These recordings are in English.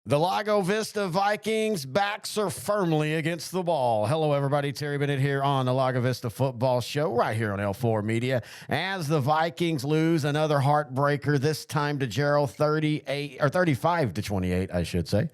The Lago Vista Vikings backs are firmly against the ball. Hello, everybody. Terry Bennett here on the Lago Vista Football Show, right here on L4 Media. As the Vikings lose another heartbreaker, this time to Gerald, 35-28, I should say.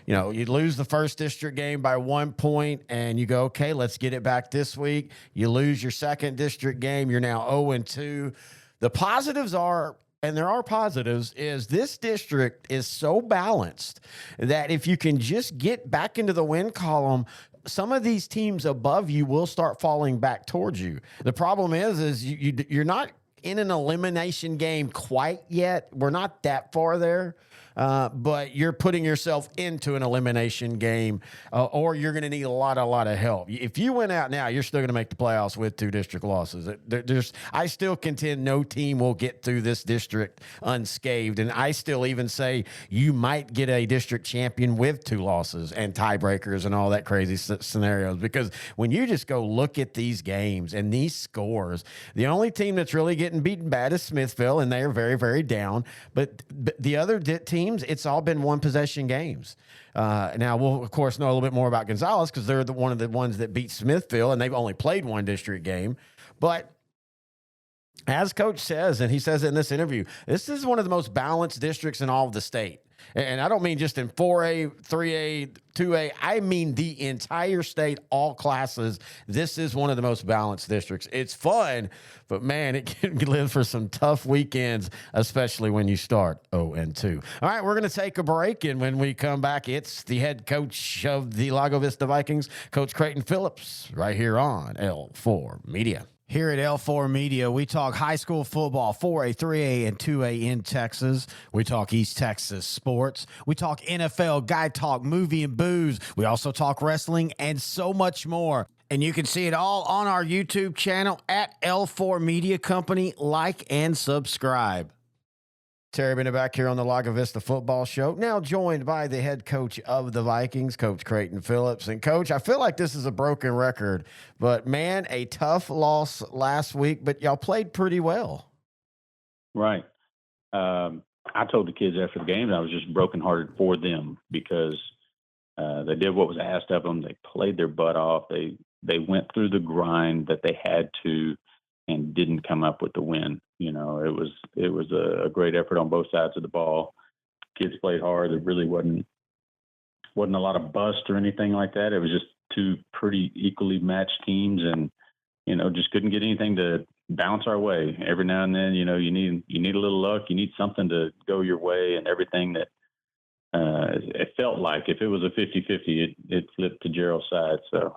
You know, you lose the first district game by 1 point, and you go, okay, let's get it back this week. You lose your second district game. You're now 0-2. The positives are, and there are positives, is this district is so balanced that if you can just get back into the win column, some of these teams above you will start falling back towards you. The problem is you're not in an elimination game quite yet. We're not that far there. But you're putting yourself into an elimination game, or you're going to need a lot of help. If you win out now, you're still going to make the playoffs with 2 district losses. I still contend no team will get through this district unscathed, and I still even say you might get a district champion with 2 losses and tiebreakers and all that crazy scenarios. Because when you just go look at these games and these scores, the only team that's really getting beaten bad is Smithville, and they are very, very down. But the other team, it's all been one possession games. Now we'll of course know a little bit more about Gonzales because they're one of the ones that beat Smithville, and they've only played 1 district game. But as Coach says, and he says it in this interview, this is one of the most balanced districts in all of the state. And I don't mean just in 4A, 3A, 2A. I mean the entire state, all classes. This is one of the most balanced districts. It's fun, but man, it can live for some tough weekends, especially when you start 0-2. All right, we're going to take a break, and when we come back, it's the head coach of the Lago Vista Vikings, Coach Creighton Phillips, right here on L4 Media. Here at L4 Media, we talk high school football, 4A, 3A, and 2A in Texas. We talk East Texas sports. We talk NFL, guy talk, movie and booze. We also talk wrestling and so much more. And you can see it all on our YouTube channel at L4 Media Company. Like and subscribe. Terry Bennett back here on the Lago Vista Football Show, now joined by the head coach of the Vikings, Coach Creighton Phillips. And, Coach, I feel like this is a broken record, but, man, a tough loss last week, but y'all played pretty well. Right. I told the kids after the game I was just brokenhearted for them because they did what was asked of them. They played their butt off. They went through the grind that they had to and didn't come up with the win. You know, it was a great effort on both sides of the ball. Kids played hard. There really wasn't a lot of bust or anything like that. It was just 2 pretty equally matched teams, and you know, just couldn't get anything to bounce our way. Every now and then, you know, you need a little luck. You need something to go your way, and everything that it felt like if it was a 50-50, it flipped to Gerald's side. So.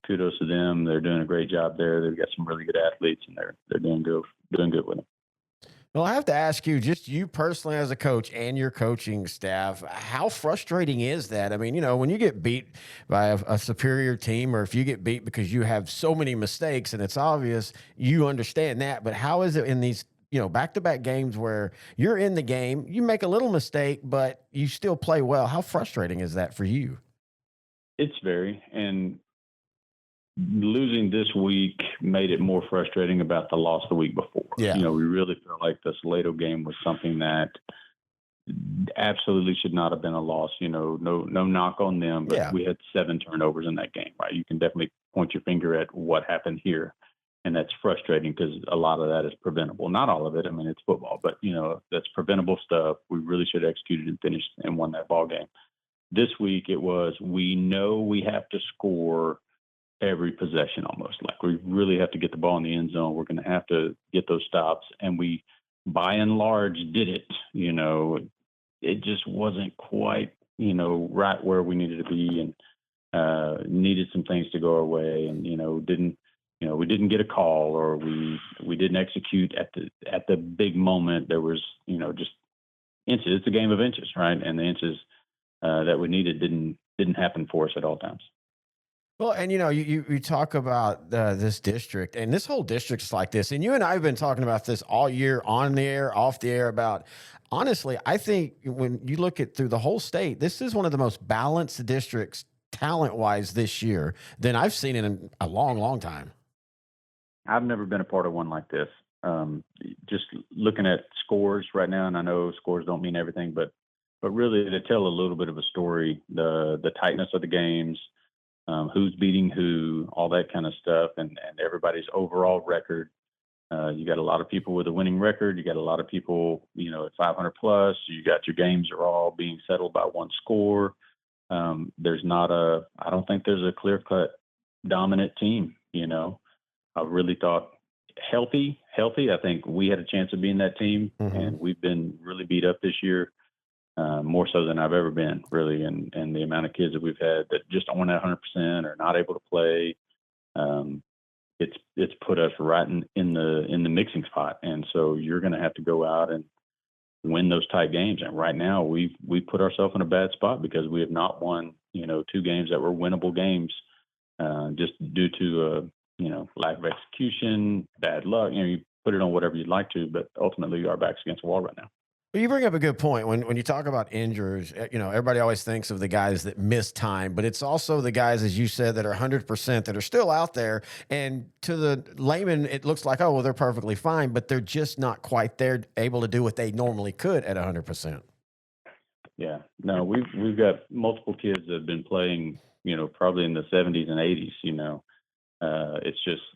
Kudos to them. They're doing a great job there. They've got some really good athletes, and they're doing good with them. Well, I have to ask you, just you personally as a coach and your coaching staff, how frustrating is that? I mean, you know, when you get beat by a superior team, or if you get beat because you have so many mistakes, and it's obvious you understand that, but how is it in these, you know, back-to-back games where you're in the game, you make a little mistake, but you still play well? How frustrating is that for you? It's very, and losing this week made it more frustrating about the loss the week before. Yeah. You know, we really felt like the Salado game was something that absolutely should not have been a loss. You know, no knock on them, but we had 7 turnovers in that game, right? You can definitely point your finger at what happened here, and that's frustrating because a lot of that is preventable. Not all of it. I mean, it's football, but, you know, that's preventable stuff. We really should have executed and finished and won that ball game. This week it was, we know we have to score every possession almost. Like, we really have to get the ball in the end zone. We're going to have to get those stops. And we, by and large, did it. You know, it just wasn't quite, you know, right where we needed to be, and needed some things to go our way. And, you know, we didn't get a call, or we didn't execute at the big moment. There was, you know, just inches. It's a game of inches, right? And the inches that we needed didn't happen for us at all times. Well, and, you know, you talk about this district, and this whole district's like this. And you and I have been talking about this all year, on the air, off the air, about, honestly, I think when you look at through the whole state, this is one of the most balanced districts talent-wise this year than I've seen in a long, long time. I've never been a part of one like this. Just looking at scores right now, and I know scores don't mean everything, but but really to tell a little bit of a story, the tightness of the games, who's beating who, all that kind of stuff, and everybody's overall record. You got a lot of people with a winning record. You got a lot of people, at 500 plus. You got your games are all being settled by one score. I don't think there's a clear cut dominant team. I really thought healthy. I think we had a chance of being that team, and we've been really beat up this year, more so than I've ever been, really. And the amount of kids that we've had that just aren't at 100% or not able to play. It's put us right in the mixing spot, and so you're going to have to go out and win those tight games. And right now, we put ourselves in a bad spot because we have not won, 2 games that were winnable games, just due to lack of execution, bad luck. You put it on whatever you'd like to, but ultimately our back's against the wall right now. Well, you bring up a good point when you talk about injuries. Everybody always thinks of the guys that miss time, but it's also the guys, as you said, that are 100% that are still out there. And to the layman, it looks like, oh, well, they're perfectly fine, but they're just not quite there, able to do what they normally could at 100%. Yeah, no, we've got multiple kids that have been playing, probably in the 70s and 80s.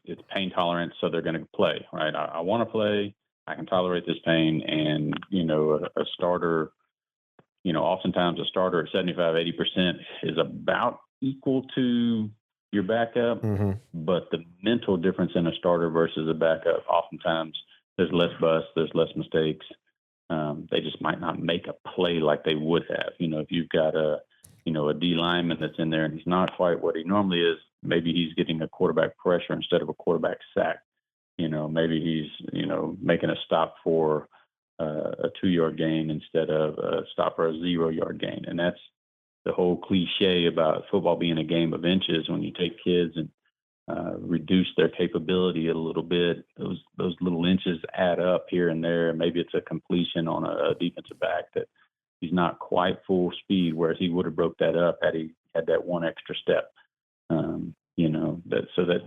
It's pain tolerance, so they're going to play, right? I want to play. I can tolerate this pain. And, a starter, oftentimes a starter at 75, 80% is about equal to your backup. But the mental difference in a starter versus a backup, oftentimes there's less bust, there's less mistakes. They just might not make a play like they would have. If you've got a D lineman that's in there and he's not quite what he normally is, maybe he's getting a quarterback pressure instead of a quarterback sack. Maybe he's, making a stop for a 2-yard gain instead of a stop for a 0-yard gain. And that's the whole cliche about football being a game of inches. When you take kids and reduce their capability a little bit, those little inches add up here and there. Maybe it's a completion on a defensive back that he's not quite full speed, whereas he would have broke that up had he had that one extra step.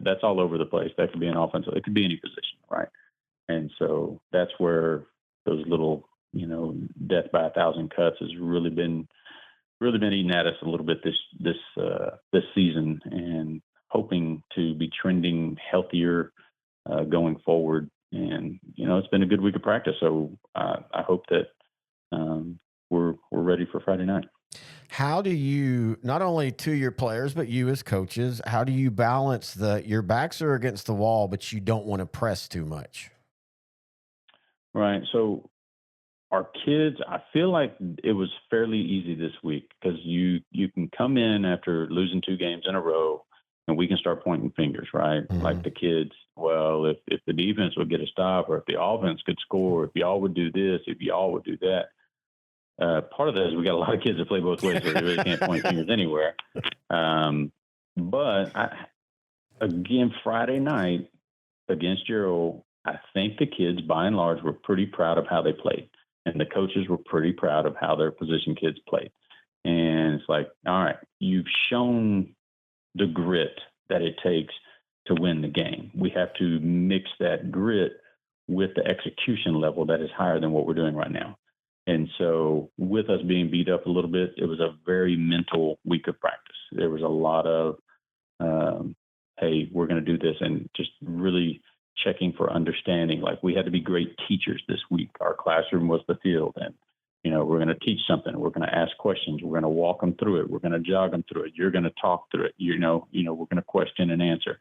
That's all over the place. That could be an offensive, it could be any position, right? And so that's where those little, death by 1,000 cuts has really been eating at us a little bit this season, and hoping to be trending healthier going forward. And it's been a good week of practice, so I hope that we're ready for Friday night. How do you, not only to your players, but you as coaches, how do you balance your backs are against the wall, but you don't want to press too much? Right. So our kids, I feel like it was fairly easy this week because you can come in after losing 2 games in a row and we can start pointing fingers, right? Like the kids, well, if the defense would get a stop, or if the offense could score, if y'all would do this, if y'all would do that. Part of that is we got a lot of kids that play both ways, so they really can't point fingers anywhere. But again, Friday night against Gerald, I think the kids, by and large, were pretty proud of how they played, and the coaches were pretty proud of how their position kids played. And it's like, all right, you've shown the grit that it takes to win the game. We have to mix that grit with the execution level that is higher than what we're doing right now. And so with us being beat up a little bit, it was a very mental week of practice. There was a lot of, hey, we're going to do this, and just really checking for understanding. Like, we had to be great teachers this week. Our classroom was the field, and, we're going to teach something. We're going to ask questions. We're going to walk them through it. We're going to jog them through it. You're going to talk through it. We're going to question and answer.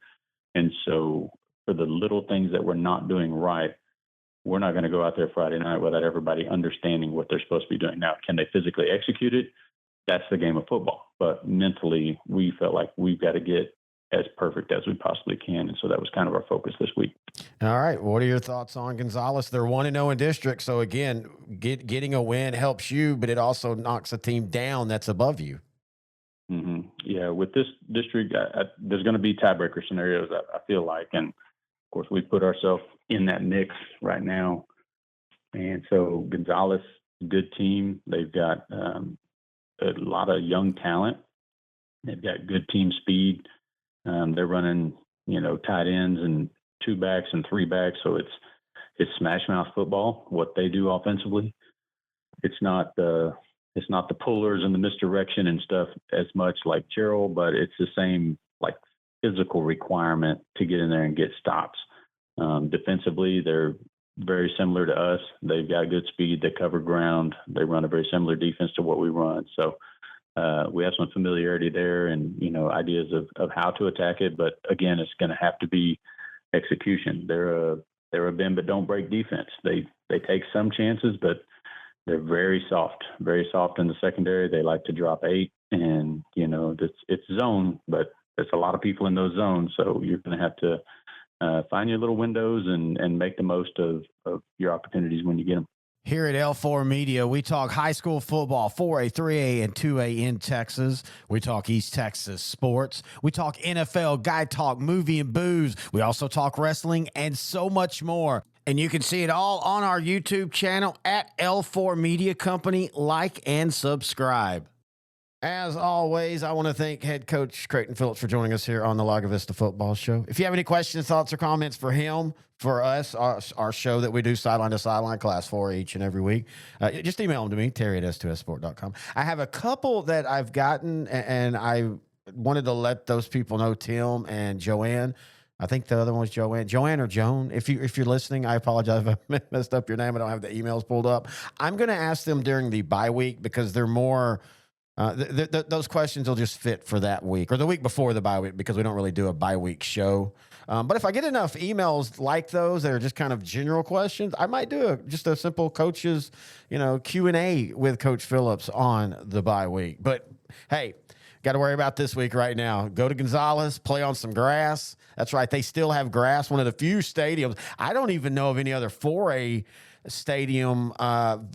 And so for the little things that we're not doing right, we're not going to go out there Friday night without everybody understanding what they're supposed to be doing. Now, can they physically execute it? That's the game of football. But mentally, we felt like we've got to get as perfect as we possibly can. And so that was kind of our focus this week. All right. What are your thoughts on Gonzales? They're 1-0 in district. So again, getting a win helps you, but it also knocks a team down that's above you. Yeah. With this district, there's going to be tiebreaker scenarios, I feel like. And of course, we put ourselves in that mix right now. And so Gonzales, good team. They've got a lot of young talent. They've got good team speed. They're running, tight ends and 2 backs and 3 backs. So it's smash mouth football, what they do offensively. It's not it's not the pullers and the misdirection and stuff as much like Gerald, but it's the same like physical requirement to get in there and get stops. Defensively, they're very similar to us. They've got good speed. They cover ground. They run a very similar defense to what we run. So we have some familiarity there and, ideas of how to attack it. But again, it's going to have to be execution. They're a bend but don't break defense. They take some chances, but they're very soft in the secondary. They like to drop 8 and, it's zone, but there's a lot of people in those zones. So you're going to have to find your little windows and make the most of your opportunities when you get them. Here at L4 Media, we talk high school football, 4A, 3A, and 2A in Texas. We talk East Texas sports. We talk NFL, guy talk, movie and booze. We also talk wrestling and so much more. And you can see it all on our YouTube channel at L4 Media Company. Like and subscribe. As always, I want to thank head coach Creighton Phillips for joining us here on the Lago Vista Football Show. If you have any questions, thoughts, or comments for him, for us, our show that we do sideline to sideline, class 4 each and every week, just email them to me, Terry@S2Sport.com. I have a couple that I've gotten, and I wanted to let those people know, Tim and Joanne. I think the other one was Joanne or Joan. If you're listening, I apologize if I messed up your name. I don't have the emails pulled up. I'm going to ask them during the bye week because they're more those questions will just fit for that week or the week before the bye week because we don't really do a bye week show. But if I get enough emails like those that are just kind of general questions, I might do just a simple coaches, Q&A with Coach Phillips on the bye week. But hey, got to worry about this week right now. Go to Gonzales, play on some grass. That's right. They still have grass. One of the few stadiums. I don't even know of any other 4A stadium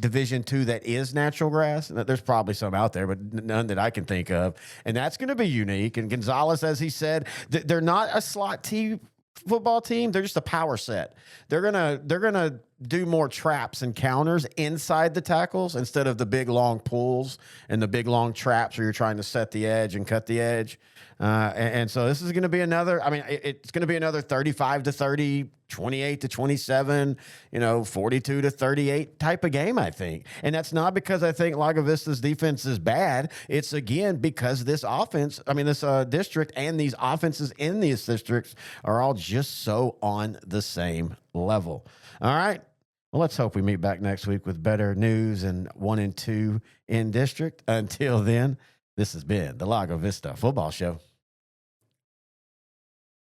Division II that is natural grass. There's probably some out there, but none that I can think of. And that's going to be unique. And Gonzales, as he said, they're not a slot T football team. They're just a power set. They're gonna do more traps and counters inside the tackles instead of the big long pulls and the big long traps where you're trying to set the edge and cut the edge. And so this is going to be another, it's going to be another 35-30, 28-27, 42-38 type of game, I think. And that's not because I think Lago Vista's defense is bad. It's, again, because this offense, this district and these offenses in these districts are all just so on the same level. All right. Well, let's hope we meet back next week with better news and 1 and 2 in district. Until then, this has been the Lago Vista Football Show.